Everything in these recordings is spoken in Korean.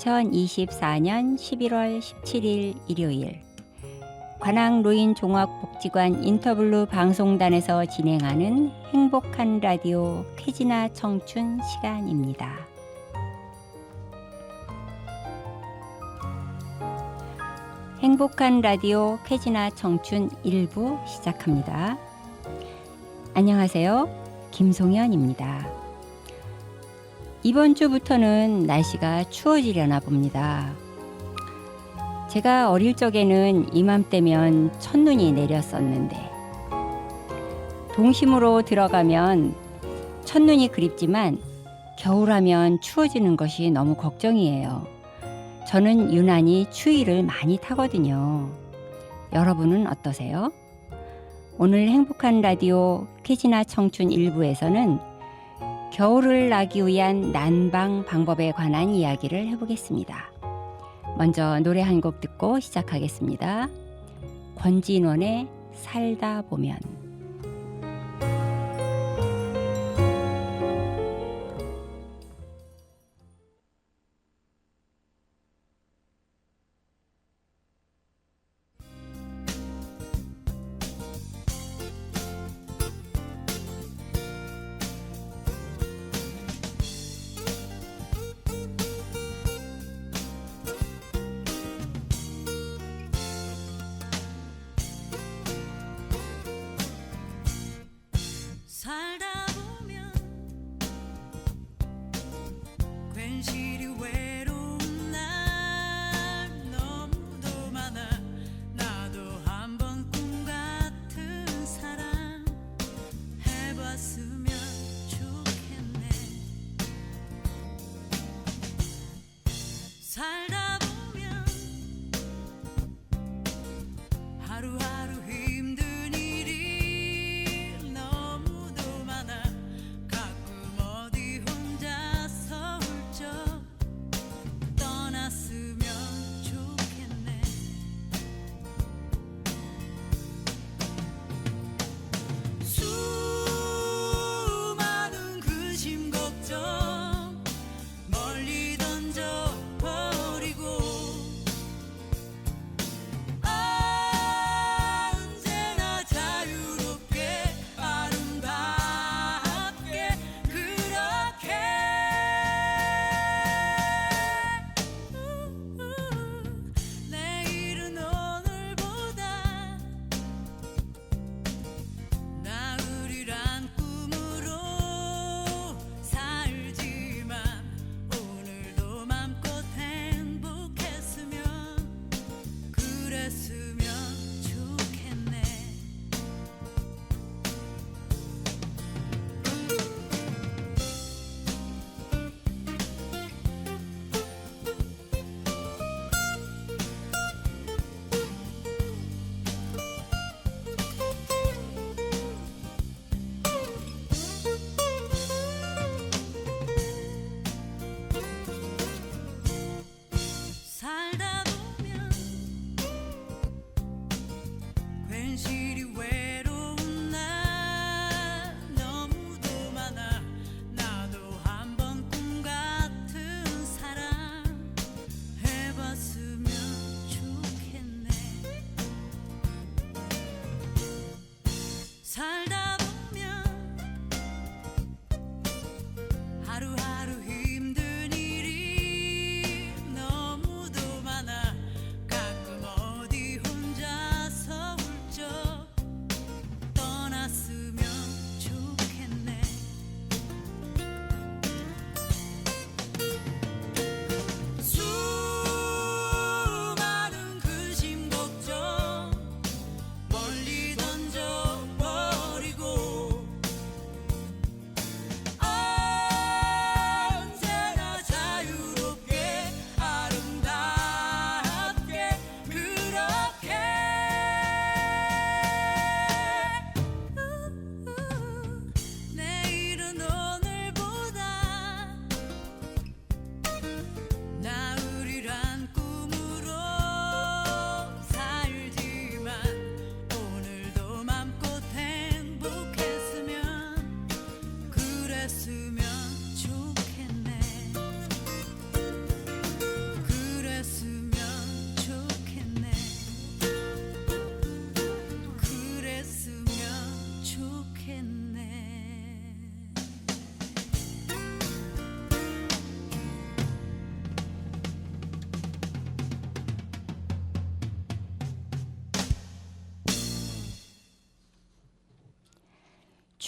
2024년 11월 17일 일요일 관악노인종합복지관 인터블루 방송단에서 진행하는 행복한 라디오 쾌지나 청춘 시간입니다. 행복한 라디오 쾌지나 청춘 1부 시작합니다. 안녕하세요. 김송현입니다. 이번 주부터는 날씨가 추워지려나 봅니다. 제가 어릴 적에는 이맘때면 첫눈이 내렸었는데 동심으로 들어가면 첫눈이 그립지만 겨울하면 추워지는 것이 너무 걱정이에요. 저는 유난히 추위를 많이 타거든요. 여러분은 어떠세요? 오늘 행복한 라디오 쾌지나 청춘 1부에서는 겨울을 나기 위한 난방 방법에 관한 이야기를 해보겠습니다. 먼저 노래 한 곡 듣고 시작하겠습니다. 권진원의 살다 보면.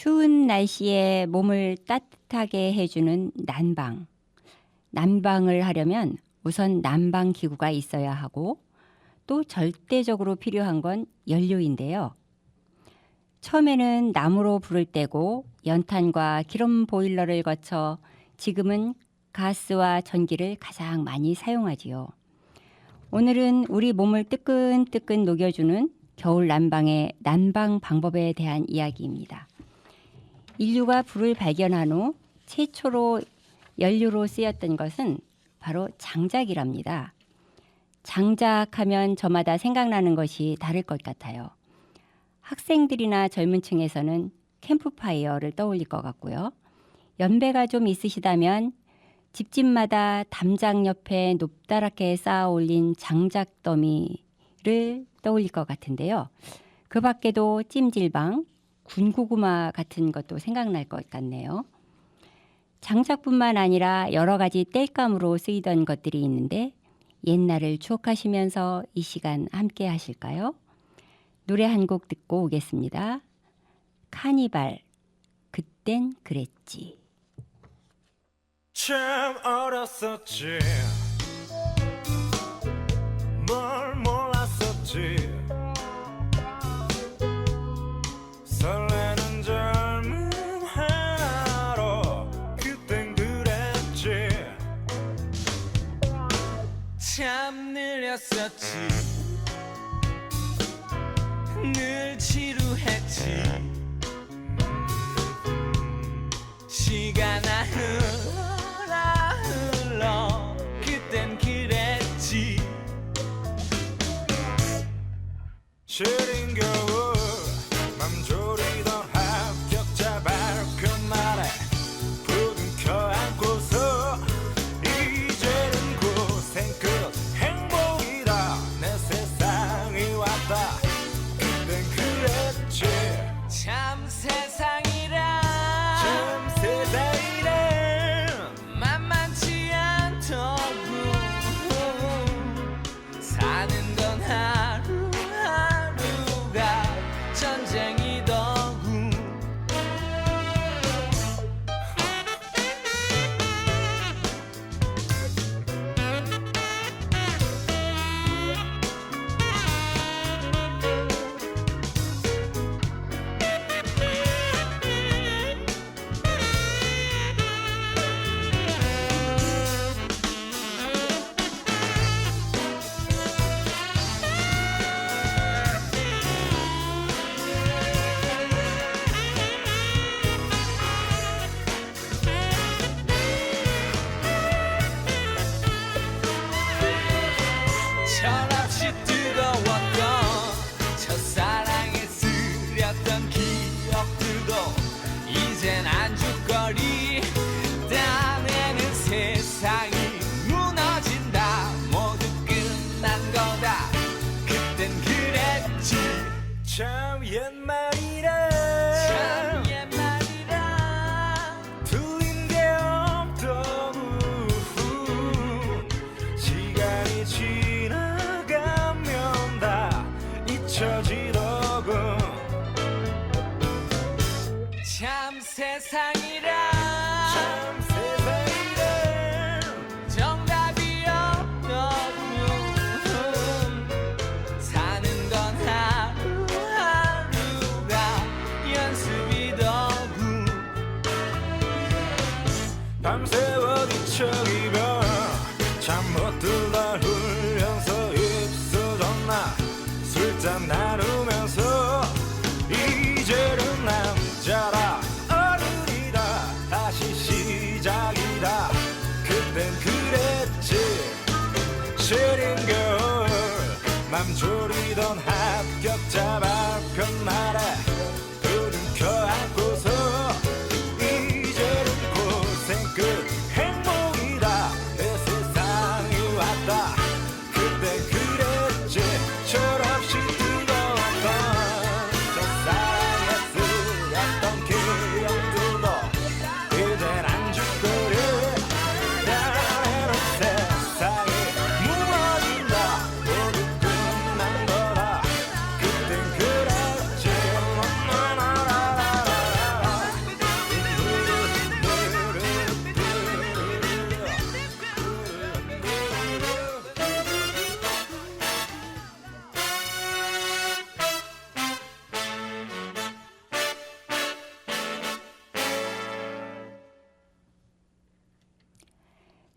추운 날씨에 몸을 따뜻하게 해주는 난방. 난방을 하려면 우선 난방 기구가 있어야 하고 또 절대적으로 필요한 건 연료인데요. 처음에는 나무로 불을 떼고 연탄과 기름 보일러를 거쳐 지금은 가스와 전기를 가장 많이 사용하지요. 오늘은 우리 몸을 뜨끈뜨끈 녹여주는 겨울 난방의 난방 방법에 대한 이야기입니다. 인류가 불을 발견한 후 최초로 연료로 쓰였던 것은 바로 장작이랍니다. 장작하면 저마다 생각나는 것이 다를 것 같아요. 학생들이나 젊은 층에서는 캠프파이어를 떠올릴 것 같고요. 연배가 좀 있으시다면 집집마다 담장 옆에 높다랗게 쌓아 올린 장작더미를 떠올릴 것 같은데요. 그 밖에도 찜질방, 군고구마 같은 것도 생각날 것 같네요. 장작뿐만 아니라 여러 가지 땔감으로 쓰이던 것들이 있는데 옛날을 추억하시면서 이 시간 함께 하실까요? 노래 한 곡 듣고 오겠습니다. 카니발, 그땐 그랬지. 참 어렸었지 뭘 몰랐었지 설레는 젊음 하나로 그땐 그랬지 참 느렸었지 늘 지루했지 시간아 흘러 그땐 그랬지 시린 겨울 맘 졸이던 합격자 발표 날에 부둥 켜안고서 이제는 고생 끝 행복이다 내 세상이 왔다 그땐 그랬지 참 세상이라 참 세상이란 만만치 않더군 사는 건 하루하루가 전쟁이더군 철없이 뜨거웠던 첫사랑에 쓰렸던 기억들도 이젠 안주거리 땀에는 세상이 무너진다 모두 끝난 거다 그땐 그랬지 참 옛말이라 참 옛말이라 틀린 게 없더군 시간이 지나가면 다 잊혀지더군 참 세상이라 참 세상이라 정답이 없더군 사는 건 하루하루가 연습이더군 밤새워 뒤척이며 잠 못 들다 울면서 입술던 나 술잔 나누면서 이제는 남자라 어른이다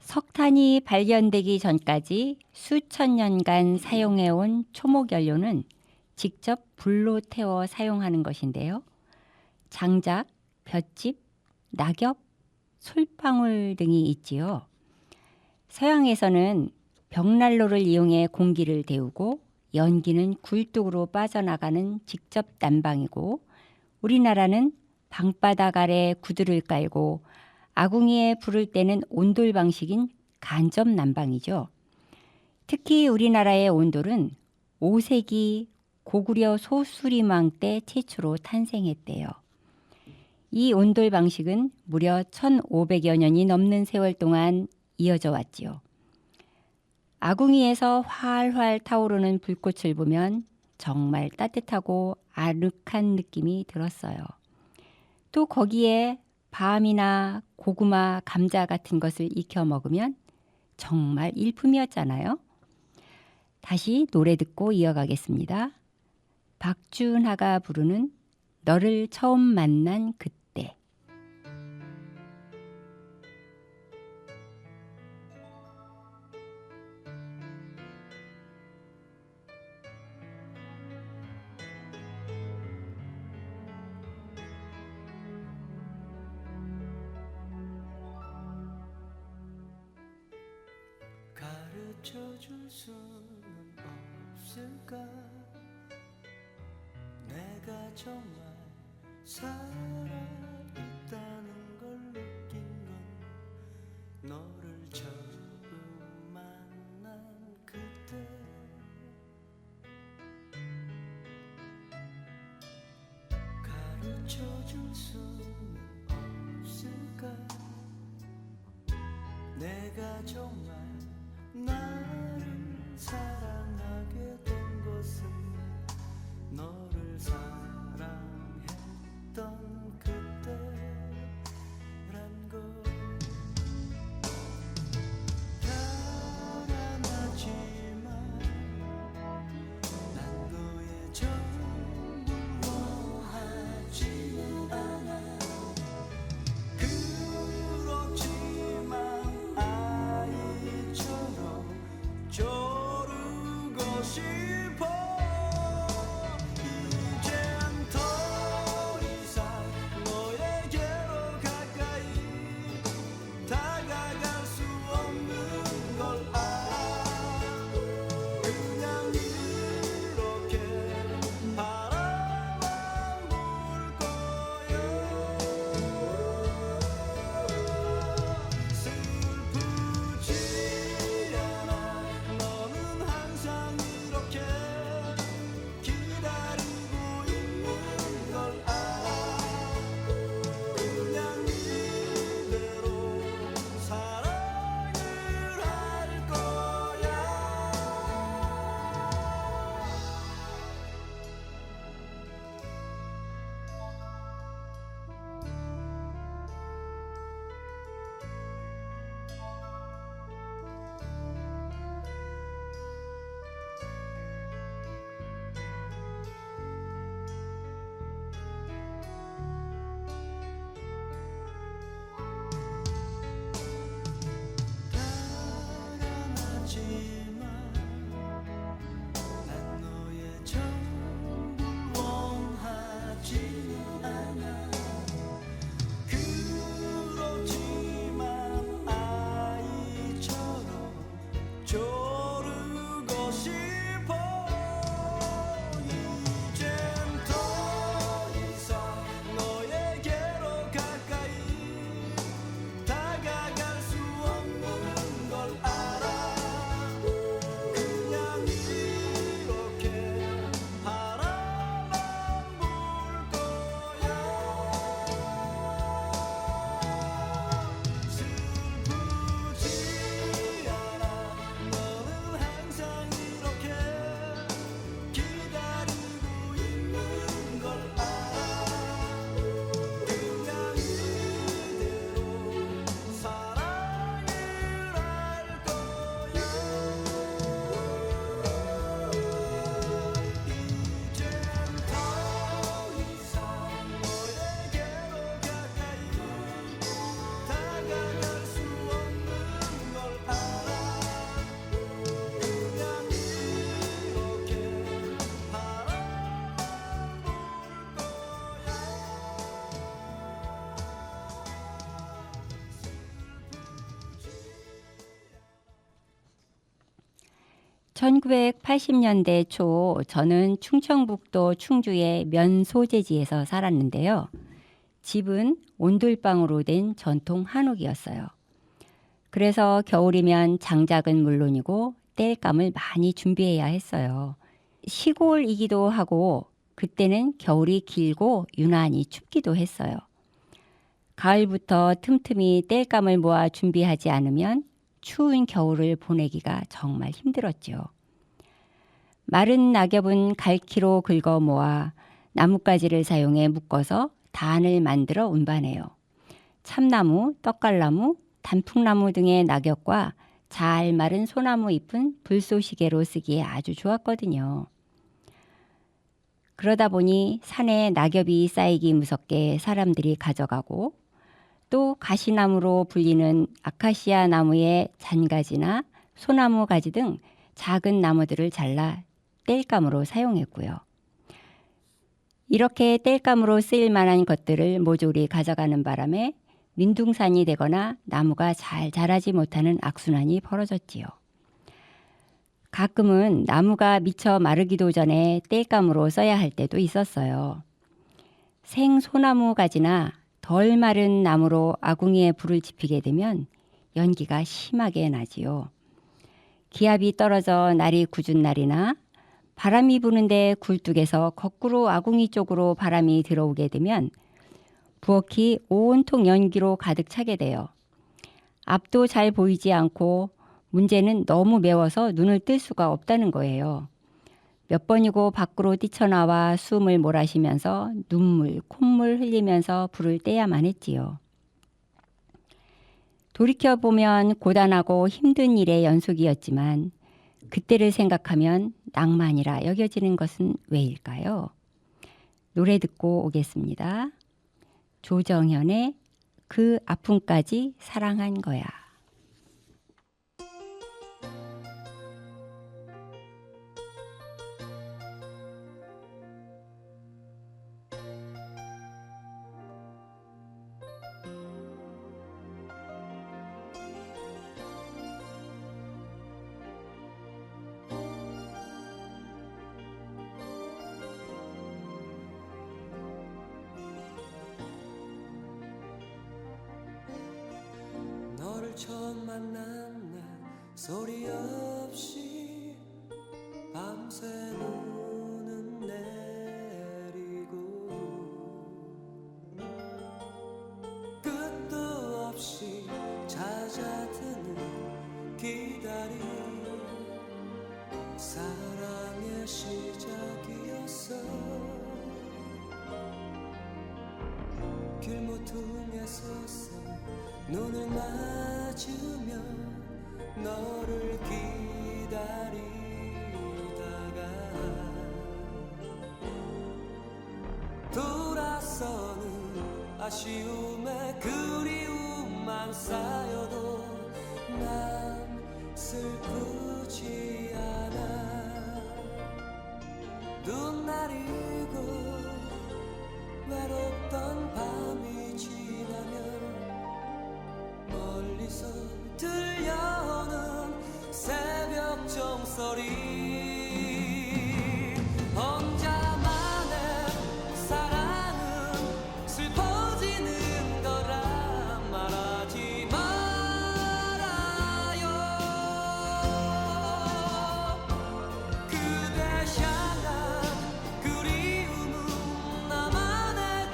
석탄이 발견되기 전까지 수천 년간 사용해온 초목연료는 직접 불로 태워 사용하는 것인데요. 장작, 볏짚, 낙엽, 솔방울 등이 있지요. 서양에서는 벽난로를 이용해 공기를 데우고 연기는 굴뚝으로 빠져나가는 직접 난방이고, 우리나라는 방바닥 아래 구두를 깔고 아궁이에 불을 때는 온돌 방식인 간접 난방이죠. 특히 우리나라의 온돌은 5세기 고구려 소수리망 때 최초로 탄생했대요. 이 온돌 방식은 무려 1500여 년이 넘는 세월 동안 이어져 왔지요. 아궁이에서 활활 타오르는 불꽃을 보면 정말 따뜻하고 아늑한 느낌이 들었어요. 또 거기에 밤이나 고구마, 감자 같은 것을 익혀 먹으면 정말 일품이었잖아요. 다시 노래 듣고 이어가겠습니다. 박준하가 부르는 너를 처음 만난 그때. 가르쳐줄 수는 없을까? 내가 정말 살아있다는 걸 느낀 건 너를 처음 만난 그때. 가르쳐줄 수는 없을까? 내가 정말 나를 사랑하게 된 것은 너를 사랑했던 그때란 걸. 편안하지만 난 너의 전부 원하지는 않아. 그렇지만 아이처럼 조르 1980년대 초 저는 충청북도 충주의 면소재지에서 살았는데요. 집은 온돌방으로 된 전통 한옥이었어요. 그래서 겨울이면 장작은 물론이고 땔감을 많이 준비해야 했어요. 시골이기도 하고 그때는 겨울이 길고 유난히 춥기도 했어요. 가을부터 틈틈이 땔감을 모아 준비하지 않으면 추운 겨울을 보내기가 정말 힘들었죠. 마른 낙엽은 갈퀴로 긁어 모아 나뭇가지를 사용해 묶어서 단을 만들어 운반해요. 참나무, 떡갈나무, 단풍나무 등의 낙엽과 잘 마른 소나무 잎은 불쏘시개로 쓰기에 아주 좋았거든요. 그러다 보니 산에 낙엽이 쌓이기 무섭게 사람들이 가져가고 또 가시나무로 불리는 아카시아 나무의 잔가지나 소나무 가지 등 작은 나무들을 잘라 땔감으로 사용했고요. 이렇게 땔감으로 쓰일 만한 것들을 모조리 가져가는 바람에 민둥산이 되거나 나무가 잘 자라지 못하는 악순환이 벌어졌지요. 가끔은 나무가 미처 마르기도 전에 땔감으로 써야 할 때도 있었어요. 생소나무 가지나 덜 마른 나무로 아궁이에 불을 지피게 되면 연기가 심하게 나지요. 기압이 떨어져 날이 굳은 날이나 바람이 부는데 굴뚝에서 거꾸로 아궁이 쪽으로 바람이 들어오게 되면 부엌이 온통 연기로 가득 차게 돼요. 앞도 잘 보이지 않고 문제는 너무 매워서 눈을 뜰 수가 없다는 거예요. 몇 번이고 밖으로 뛰쳐나와 숨을 몰아쉬면서 눈물, 콧물 흘리면서 불을 떼야만 했지요. 돌이켜보면 고단하고 힘든 일의 연속이었지만 그때를 생각하면 낭만이라 여겨지는 것은 왜일까요? 노래 듣고 오겠습니다. 조정현의 그 아픔까지 사랑한 거야. 너를 처음 만난 날 소리 없이 밤새 눈은 내리고 끝도 없이 잦아드는 기다림 사랑의 시작이었어. 길모퉁이에 섰어 눈을 맞으며 너를 기다리다가 돌아서는 아쉬움에 그리움만 쌓여도 난 슬프지 않아. 눈 내리고 외롭던 밤이 지나면 멀리서 들려오는 새벽 종소리 혼자만의 사랑은 슬퍼지는 거라 말하지 말아요. 그대 향한 그리움은 나만의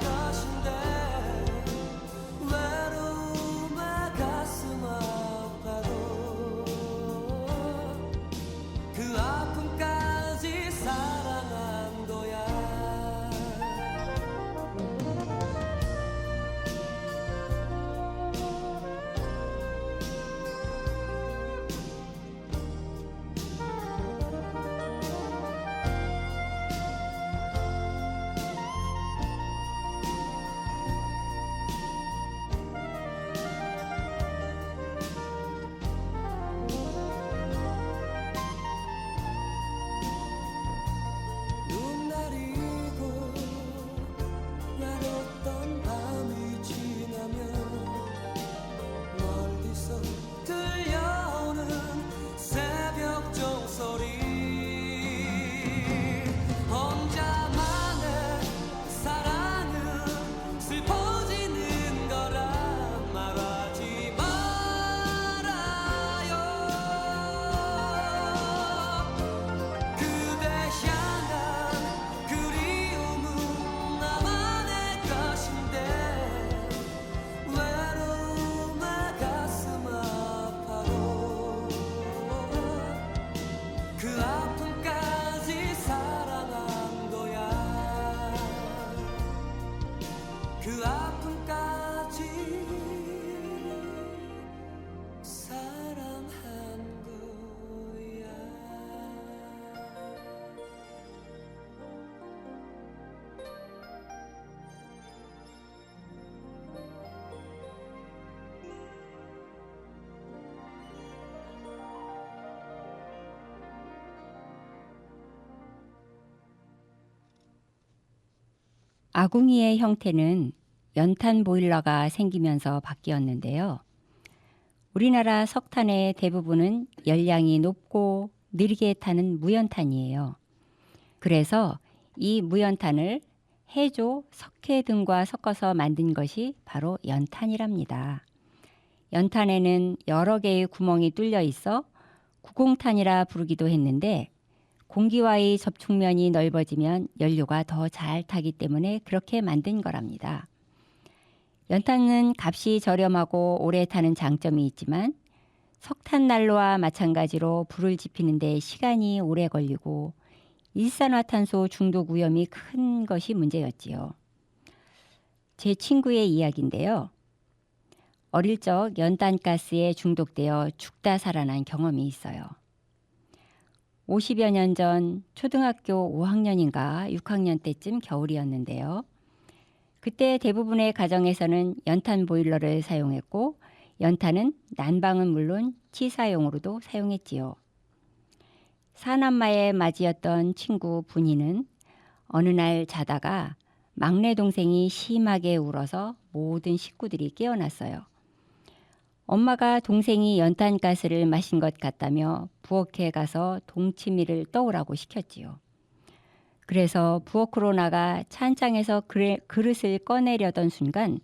그 아픔까지 사랑한 거야. 아궁이의 형태는 연탄 보일러가 생기면서 바뀌었는데요. 우리나라 석탄의 대부분은 열량이 높고 느리게 타는 무연탄이에요. 그래서 이 무연탄을 해조, 석회 등과 섞어서 만든 것이 바로 연탄이랍니다. 연탄에는 여러 개의 구멍이 뚫려 있어 구공탄이라 부르기도 했는데 공기와의 접촉면이 넓어지면 연료가 더 잘 타기 때문에 그렇게 만든 거랍니다. 연탄은 값이 저렴하고 오래 타는 장점이 있지만 석탄 난로와 마찬가지로 불을 지피는 데 시간이 오래 걸리고 일산화탄소 중독 위험이 큰 것이 문제였지요. 제 친구의 이야기인데요. 어릴 적 연탄가스에 중독되어 죽다 살아난 경험이 있어요. 50여 년 전 초등학교 5학년인가 6학년 때쯤 겨울이었는데요. 그때 대부분의 가정에서는 연탄 보일러를 사용했고 연탄은 난방은 물론 치사용으로도 사용했지요. 사남마의 맞이였던 친구 분이는 어느 날 자다가 막내 동생이 심하게 울어서 모든 식구들이 깨어났어요. 엄마가 동생이 연탄가스를 마신 것 같다며 부엌에 가서 동치미를 떠오라고 시켰지요. 그래서 부엌으로 나가 찬장에서 그릇을 꺼내려던 순간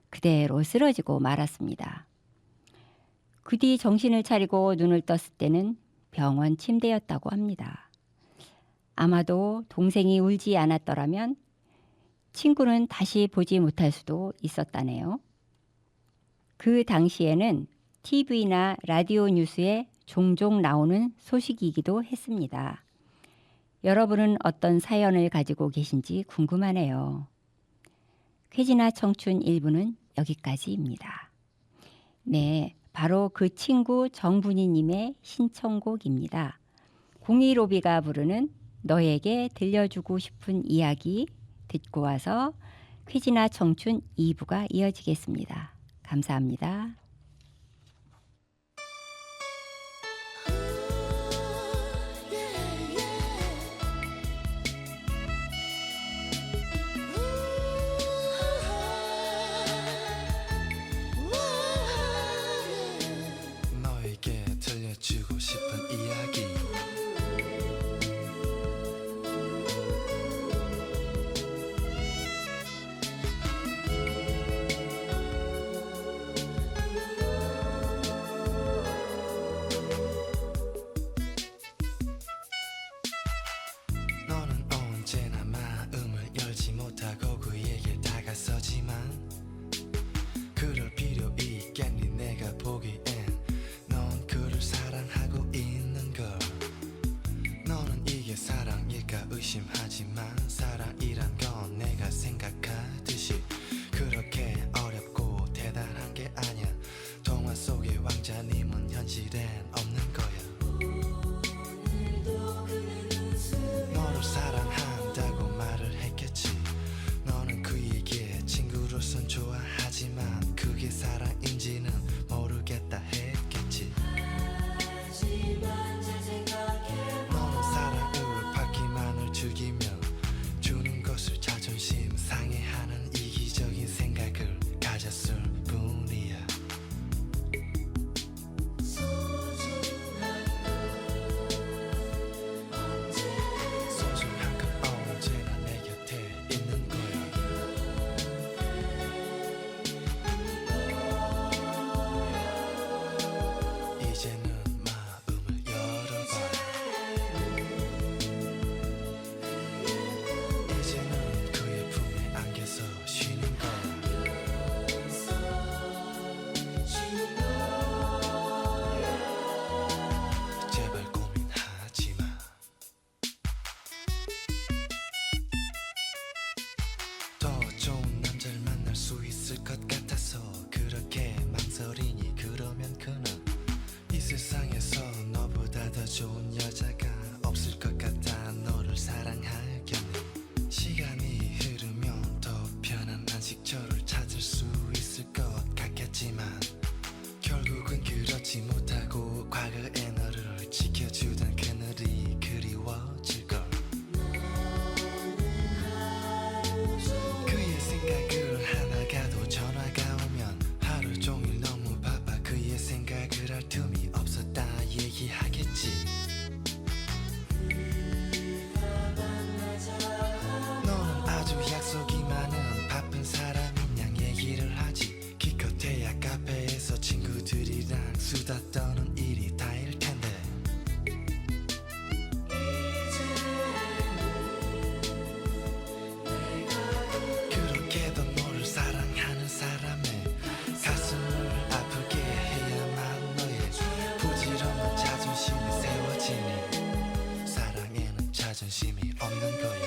그대로 쓰러지고 말았습니다. 그 뒤 정신을 차리고 눈을 떴을 때는 병원 침대였다고 합니다. 아마도 동생이 울지 않았더라면 친구는 다시 보지 못할 수도 있었다네요. 그 당시에는 TV나 라디오 뉴스에 종종 나오는 소식이기도 했습니다. 여러분은 어떤 사연을 가지고 계신지 궁금하네요. 쾌지나 청춘 1부는 여기까지입니다. 네, 바로 그 친구 정분이님의 신청곡입니다. 015B가 부르는 너에게 들려주고 싶은 이야기 듣고 와서 퀴즈나 청춘 2부가 이어지겠습니다. 감사합니다. 너에게 들려주고 싶은 이야기 여자가 없을 것 같아 너를 사랑할 겸 시간이 흐르면 더 편한 안식처를 찾을 수 있을 것 같겠지만 결국은 그렇지 못하고 과거의 너를 지켜주던 그늘이 그리워질걸. 그의 생각을 하다가도 전화가 오면 하루 종일 너무 바빠 그의 생각을 할 틈이 없었다 얘기하겠지. 너는 아주 약속이 많은 바쁜 사람인 양 얘기를 하지. 기껏해야 카페에서 친구들이랑 수다 떠는 일이 다일 텐데. 그렇게도 너를 사랑하는 사람의 가슴을 아프게 해야만 너의 부질없는 자존심이 세워지니 사랑에는 자존심이 없는 거야.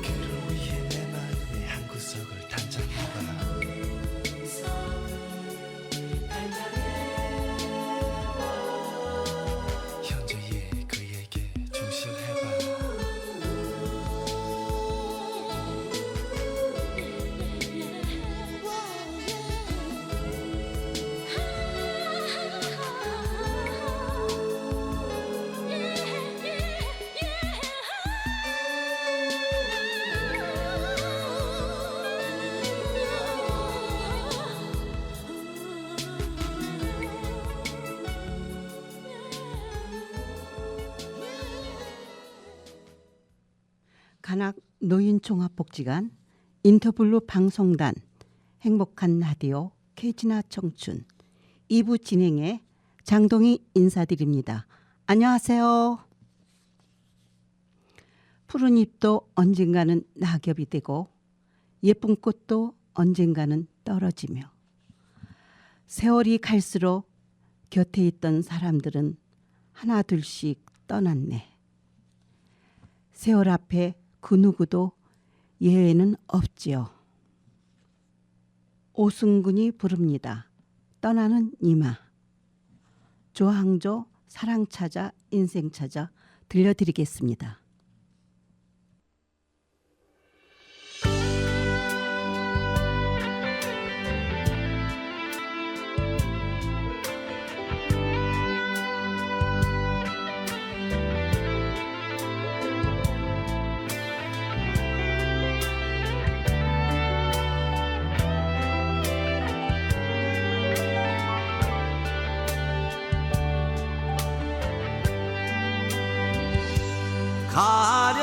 그를 위해 내 마음의 한 구석을 단장해봐. 현재의 그에게 충실해봐. 간악 노인종합복지관 인터블루 방송단 행복한 라디오 케이지나 청춘 2부 진행에 장동희 인사드립니다. 안녕하세요. 푸른 잎도 언젠가는 낙엽이 되고 예쁜 꽃도 언젠가는 떨어지며 세월이 갈수록 곁에 있던 사람들은 하나 둘씩 떠났네. 세월 앞에 그 누구도 예외는 없지요. 오승근이 부릅니다. 떠나는 이마. 조항조 사랑 찾아 인생 찾아 들려드리겠습니다.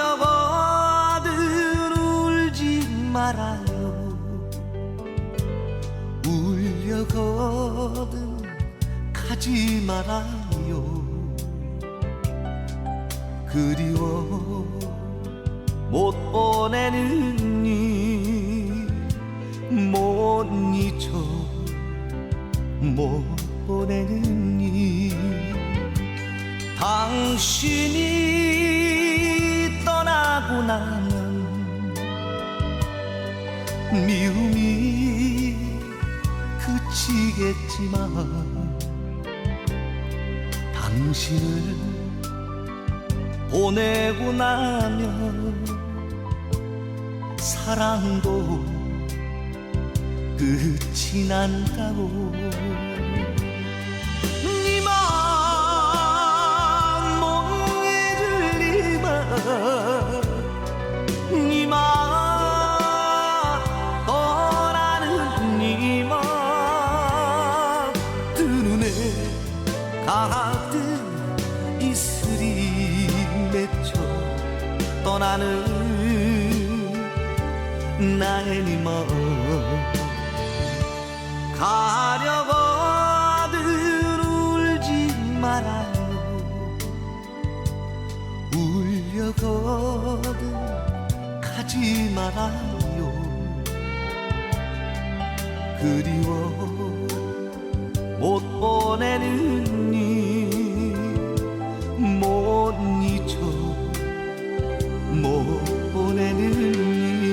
가려거든 울지 말아요. 울려거든 가지 말아요. 그리워 못 보내는 이못 잊어 못 보내는 이 당신이 떠나고 나면 미움이 그치겠지만 당신을 보내고 나면 사랑도 끝이 난다고. 니만 떠나는 니만 두 눈에 가득 이슬이 맺혀 떠나는 나의 니만 가려거든 울지 말아요. 울려거든 가지 말아요. 그리워 못 보내는 이못 잊어 못 보내는 이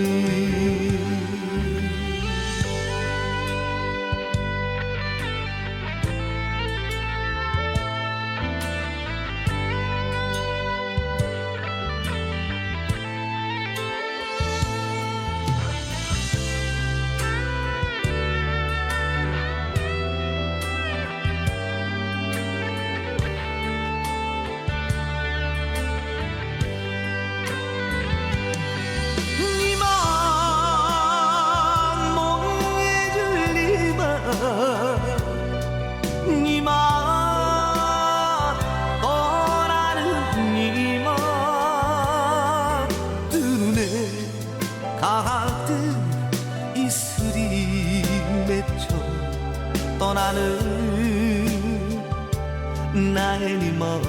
나의 님은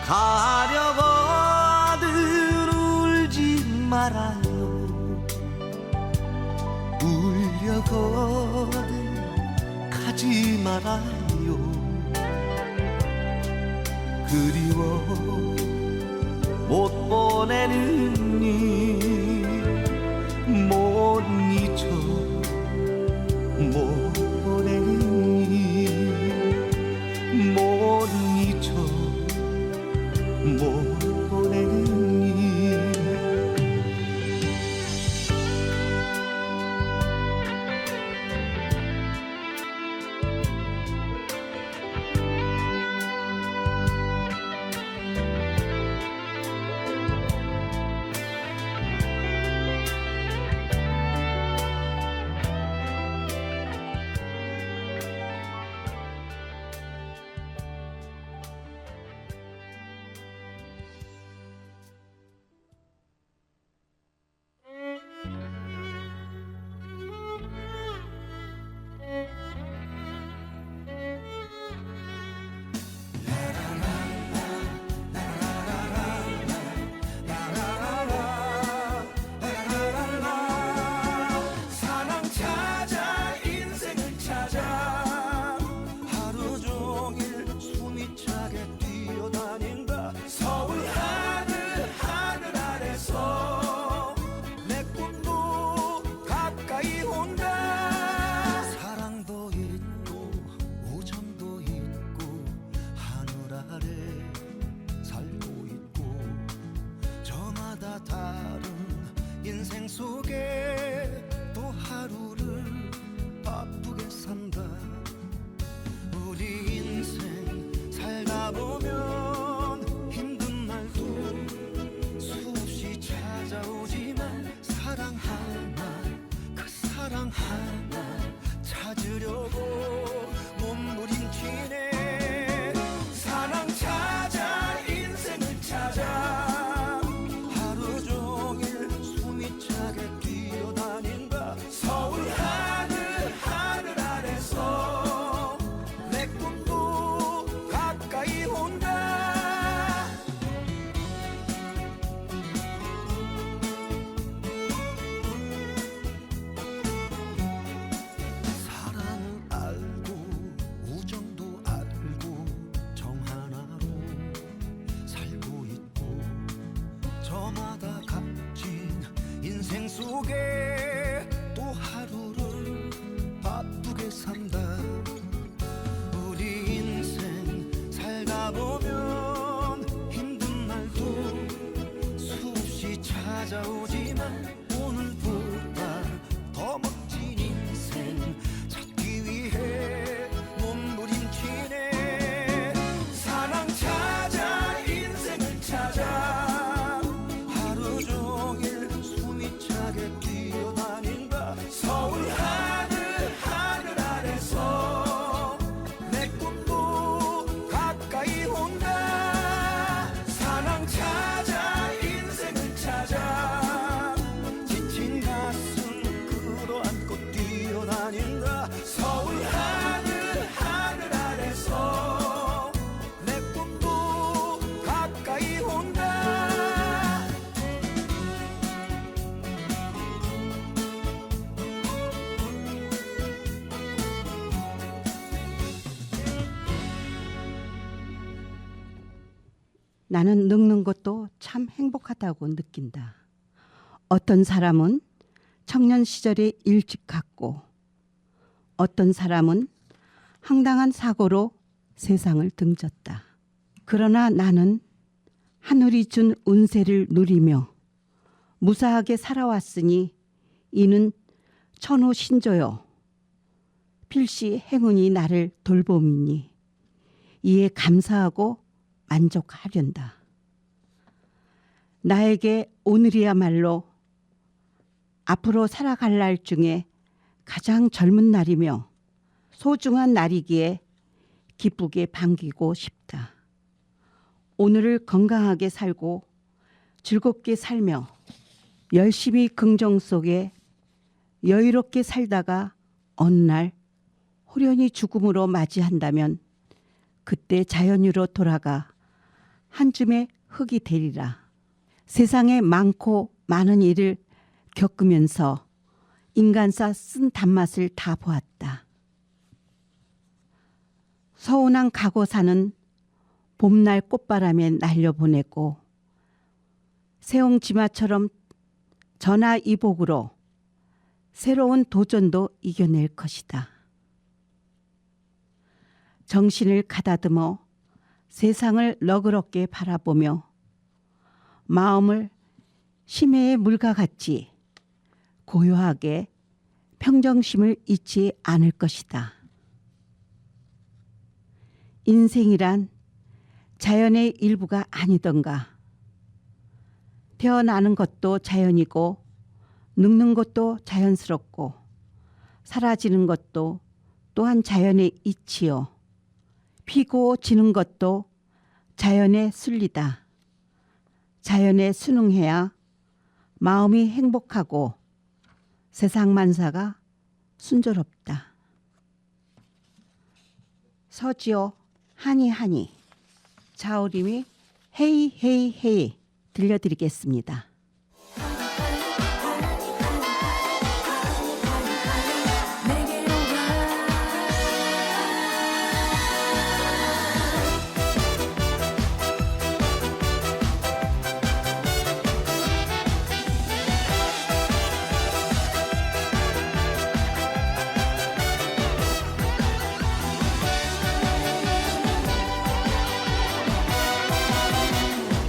가려거든 울지 말아요 울려거든 가지 말아요 그리워 못 보내는 일 못 잊어 못 보내는 일 못 잊어 못 보내는 일 사랑 찾아 인생을 찾아 하루 종일 숨이 차게 뛰어다닌다 서울 하늘 아래서 내 꿈도 가까이 온다 사랑도 있고 우정도 있고 하늘 아래 살고 있고 저마다 다른 인생 속에 또 하루를 바쁘게 산다 우리 인생 살다 보면 힘든 날도 수없이 찾아오지만 사랑 하나 그 사랑 하나 찾으려고 몸부림치네 사랑 찾아 인생을 찾아 하루 종일 숨이 차게 뛰어다닌다 서울 하늘 아래서 내 꿈도 가까이 온다 사랑을 알고 우정도 알고 정 하나로 살고 있고 저마다 값진 인생 속에 또 하루를 바쁘게 산다 우리 인생 살다 보면 힘든 날도 수없이 찾아오지만 오늘보다 더 멋진 인생 찾기 위해 몸부림치네 사랑 찾아 인생을 찾아 하루 종일 숨이 차게 뛰어다닌다 서울 하늘 아래서 내 꿈도 가까이 온다 사랑 찾아 인생을 찾아 지친 가슴 끌어안고 뛰어다닌다 서울 하늘 아래서 내 꿈도 가까이 온다 나는 늙는 것도 참 행복하다고 느낀다. 어떤 사람은 청년 시절에 일찍 갔고 어떤 사람은 황당한 사고로 세상을 등졌다. 그러나 나는 하늘이 준 운세를 누리며 무사하게 살아왔으니 이는 천호신조요. 필시 행운이 나를 돌봄이니 이에 감사하고 만족하련다. 나에게 오늘이야말로 앞으로 살아갈 날 중에 가장 젊은 날이며 소중한 날이기에 기쁘게 반기고 싶다. 오늘을 건강하게 살고 즐겁게 살며 열심히 긍정 속에 여유롭게 살다가 어느 날 호련히 죽음으로 맞이한다면 그때 자연유로 돌아가 한 줌의 흙이 되리라. 세상에 많고 많은 일을 겪으면서 인간사 쓴 단맛을 다 보았다. 서운한 각오사는 봄날 꽃바람에 날려보내고 새옹지마처럼 전화이복으로 새로운 도전도 이겨낼 것이다. 정신을 가다듬어 세상을 너그럽게 바라보며 마음을 심해의 물과 같이 고요하게 평정심을 잊지 않을 것이다. 인생이란 자연의 일부가 아니던가. 태어나는 것도 자연이고 늙는 것도 자연스럽고 사라지는 것도 또한 자연의 이치요. 피고 지는 것도 자연의 순리다. 자연에 순응해야 마음이 행복하고 세상 만사가 순조롭다. 서지오 하니하니 자우림이 헤이 헤이 헤이 들려드리겠습니다.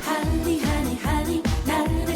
하니 하니 하니 나를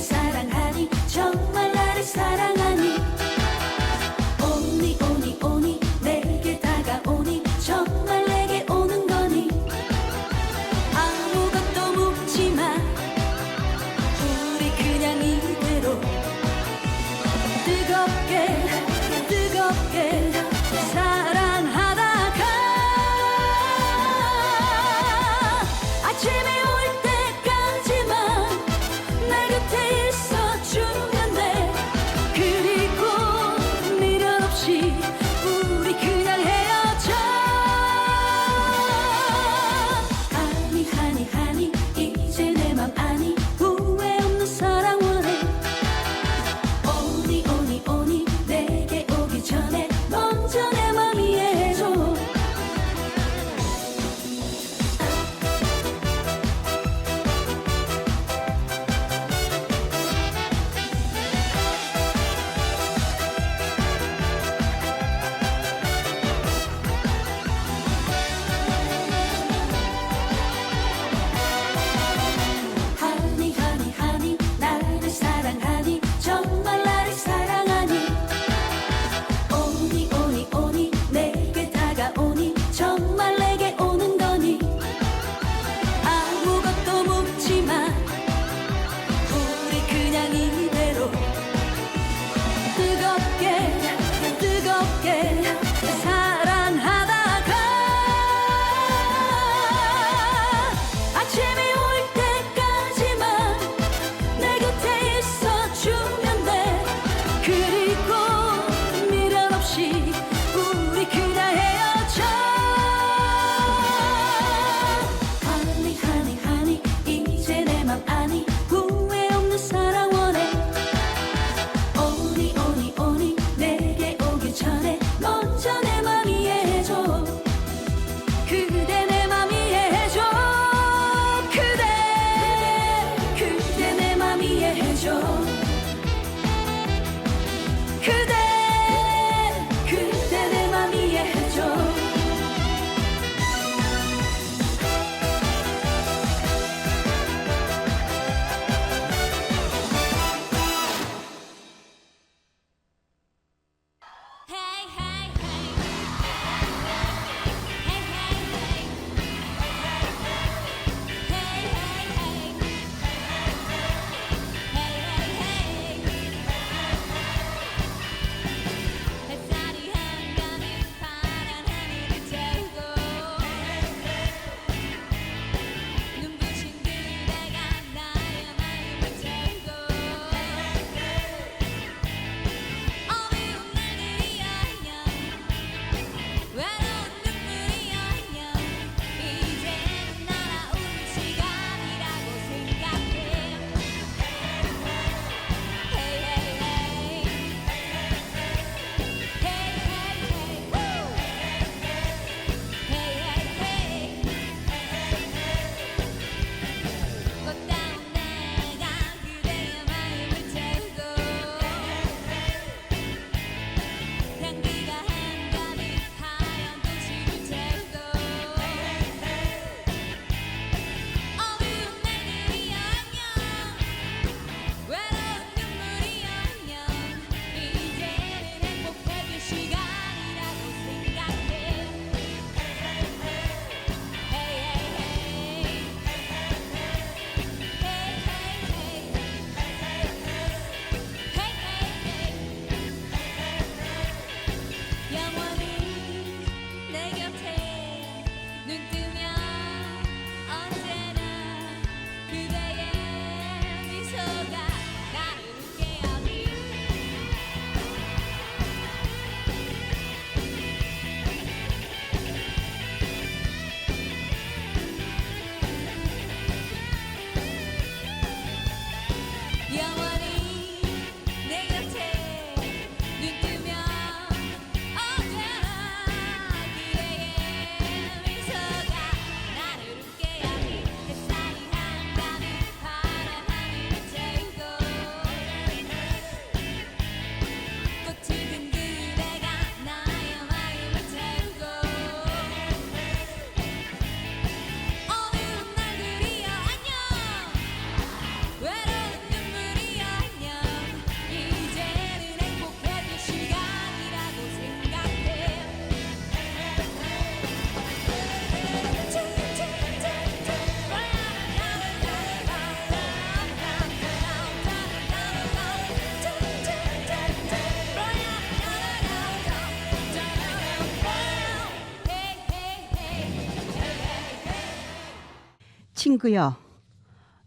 친구여,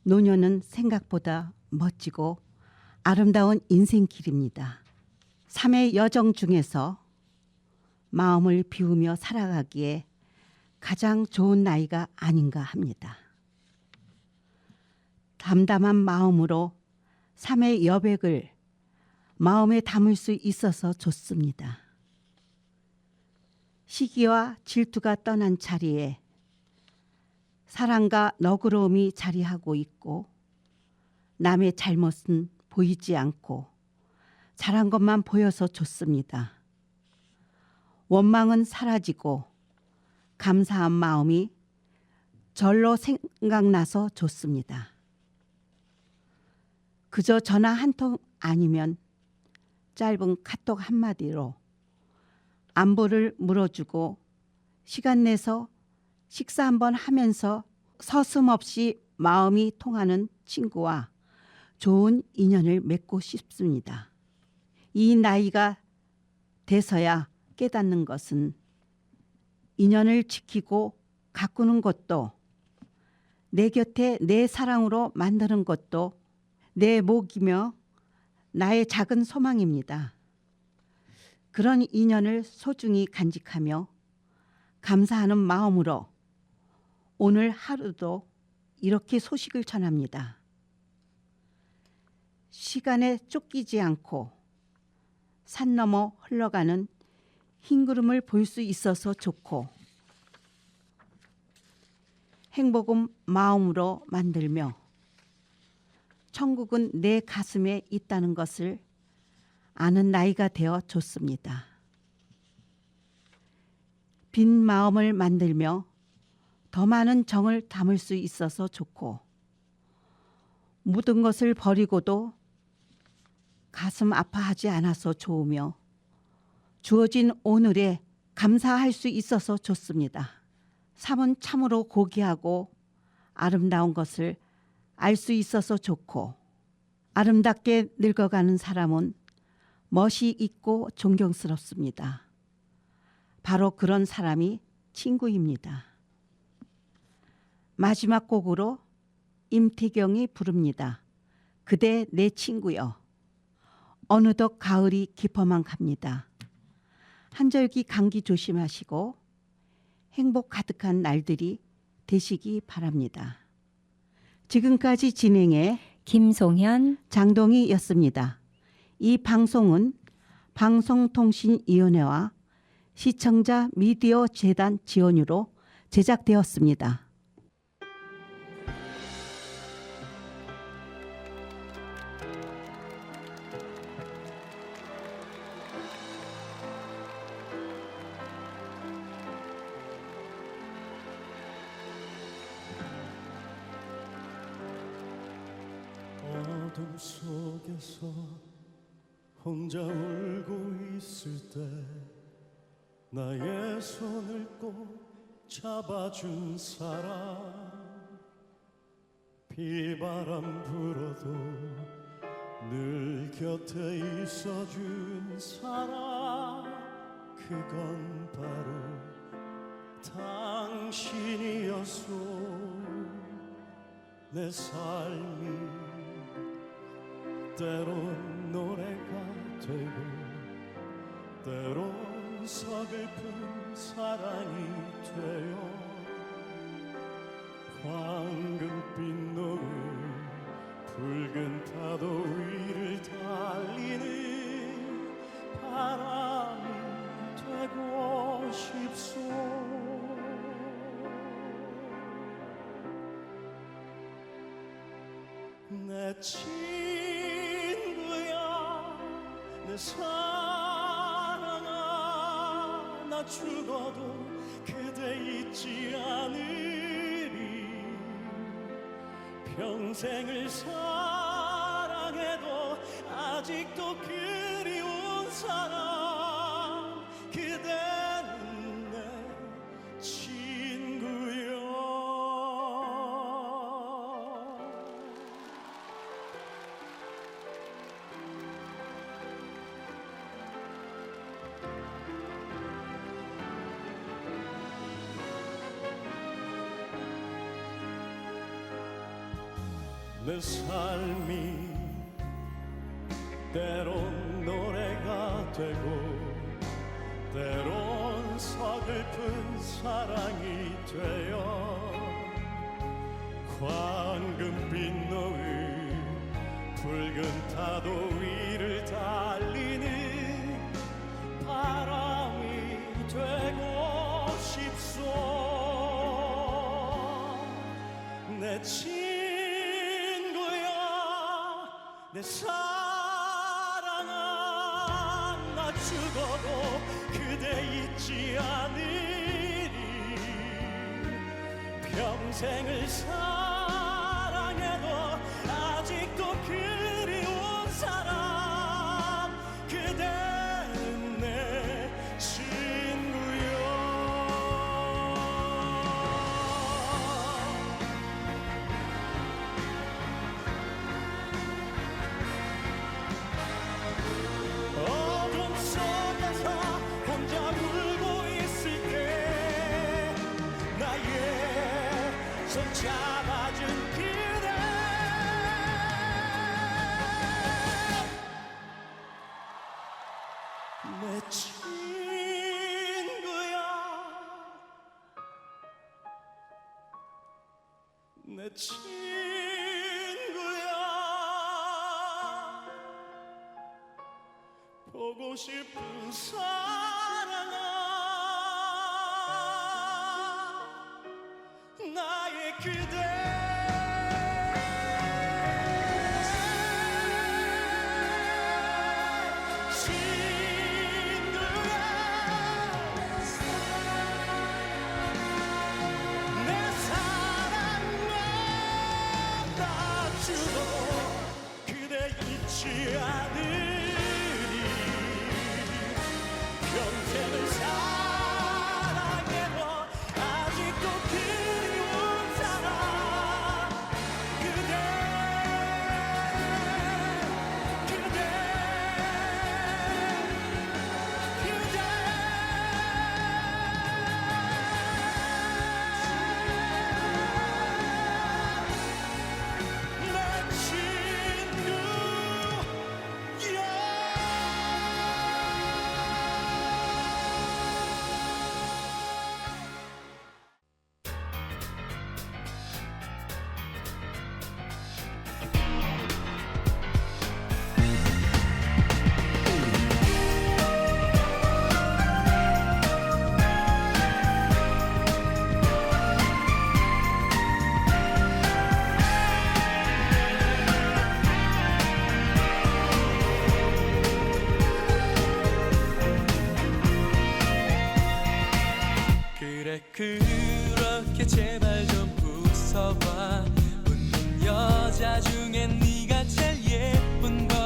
노년은 생각보다 멋지고 아름다운 인생길입니다. 삶의 여정 중에서 마음을 비우며 살아가기에 가장 좋은 나이가 아닌가 합니다. 담담한 마음으로 삶의 여백을 마음에 담을 수 있어서 좋습니다. 시기와 질투가 떠난 자리에 사랑과 너그러움이 자리하고 있고 남의 잘못은 보이지 않고 잘한 것만 보여서 좋습니다. 원망은 사라지고 감사한 마음이 절로 생각나서 좋습니다. 그저 전화 한 통 아니면 짧은 카톡 한마디로 안부를 물어주고 시간 내서 식사 한번 하면서 서슴없이 마음이 통하는 친구와 좋은 인연을 맺고 싶습니다. 이 나이가 돼서야 깨닫는 것은 인연을 지키고 가꾸는 것도 내 곁에 내 사랑으로 만드는 것도 내 목이며 나의 작은 소망입니다. 그런 인연을 소중히 간직하며 감사하는 마음으로 오늘 하루도 이렇게 소식을 전합니다. 시간에 쫓기지 않고 산 넘어 흘러가는 흰 구름을 볼 수 있어서 좋고 행복은 마음으로 만들며 천국은 내 가슴에 있다는 것을 아는 나이가 되어 좋습니다. 빈 마음을 만들며 더 많은 정을 담을 수 있어서 좋고 모든 것을 버리고도 가슴 아파하지 않아서 좋으며 주어진 오늘에 감사할 수 있어서 좋습니다. 삶은 참으로 고귀하고 아름다운 것을 알 수 있어서 좋고 아름답게 늙어가는 사람은 멋이 있고 존경스럽습니다. 바로 그런 사람이 친구입니다. 마지막 곡으로 임태경이 부릅니다. 그대 내 친구여. 어느덧 가을이 깊어만 갑니다. 한절기 감기 조심하시고 행복 가득한 날들이 되시기 바랍니다. 지금까지 진행해 김송현, 장동희였습니다. 이 방송은 방송통신위원회와 시청자 미디어 재단 지원으로 제작되었습니다. 어둠 속에서 혼자 울고 있을 때 나의 손을 꼭 잡아준 사람 비바람 불어도 늘 곁에 있어준 사람 그건 바로 당신이었소. 내 삶이 때론 노래가 되고 때론 서글픈 사랑이 되어 황금빛 노을 붉은 파도 위를 달리는 바람이 되고 싶소. 내 친구야 내 사랑아 나 죽어도 그대 잊지 않으리. 평생을 사랑해도 아직도 그리운 사람 그대는 내 친구여. 내 삶이 때론 노래가 되고 때론 서글픈 사랑이 되어 황금빛 노을 붉은 파도 위를 달리는 바람이 되고 싶소. 내 친구야 내 사랑아 나 죽어도 그대 잊지 않으리. 평생을 사랑해도 아직도 그리운 사람 그대는 내 친구야. 어둠 속에서 혼자 울고 있을게 나의 손 잡아준 그대. 내 친구야 내 친구야 보고 싶은 사랑아 나의 그대. 친구야 내 사랑아 나 죽어도 그대 잊지 않으리. 평생을 사랑해도 아직도 그리운 사람 그대 그대 그대. 내 친구야. 그래 그렇게 제발 좀 웃어봐. 웃는 여자 중엔 네가 제일 예쁜 걸.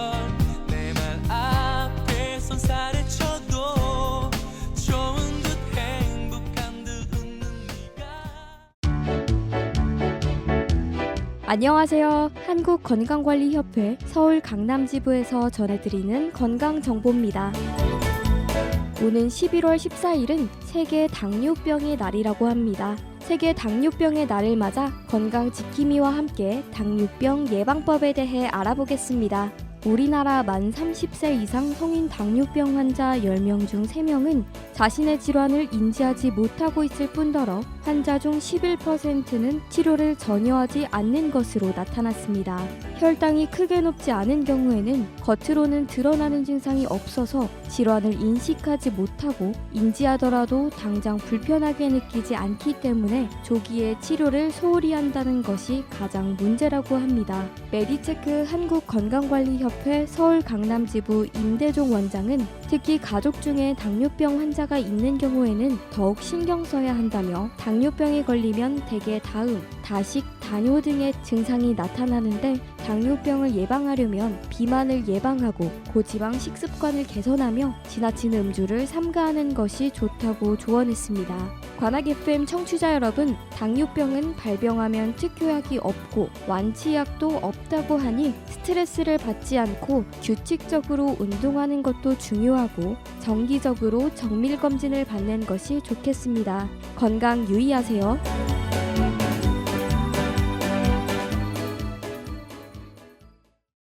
내 말 앞에 손살에 쳐도 좋은 듯 행복한 듯 웃는 네가. 안녕하세요. 한국건강관리협회 서울 강남지부에서 전해드리는 건강정보입니다. 오는 11월 14일은 세계 당뇨병의 날이라고 합니다. 세계 당뇨병의 날을 맞아 건강지킴이와 함께 당뇨병 예방법에 대해 알아보겠습니다. 우리나라 만 30세 이상 성인 당뇨병 환자 10명 중 3명은 자신의 질환을 인지하지 못하고 있을 뿐더러 환자 중 11%는 치료를 전혀 하지 않는 것으로 나타났습니다. 혈당이 크게 높지 않은 경우에는 겉으로는 드러나는 증상이 없어서 질환을 인식하지 못하고 인지하더라도 당장 불편하게 느끼지 않기 때문에 조기에 치료를 소홀히 한다는 것이 가장 문제라고 합니다. 메디체크 한국건강관리협회 서울 강남지부 임대종 원장은 특히 가족 중에 당뇨병 환자가 있는 경우에는 더욱 신경 써야 한다며 당뇨병에 걸리면 대개 다음, 다식, 다뇨 등의 증상이 나타나는데 당뇨병을 예방하려면 비만을 예방하고 고지방 식습관을 개선하며 지나친 음주를 삼가하는 것이 좋다고 조언했습니다. 관악 FM 청취자 여러분, 당뇨병은 발병하면 특효약이 없고 완치약도 없다고 하니 스트레스를 받지 않고 규칙적으로 운동하는 것도 중요하고 정기적으로 정밀검진을 받는 것이 좋겠습니다. 건강 유의하세요.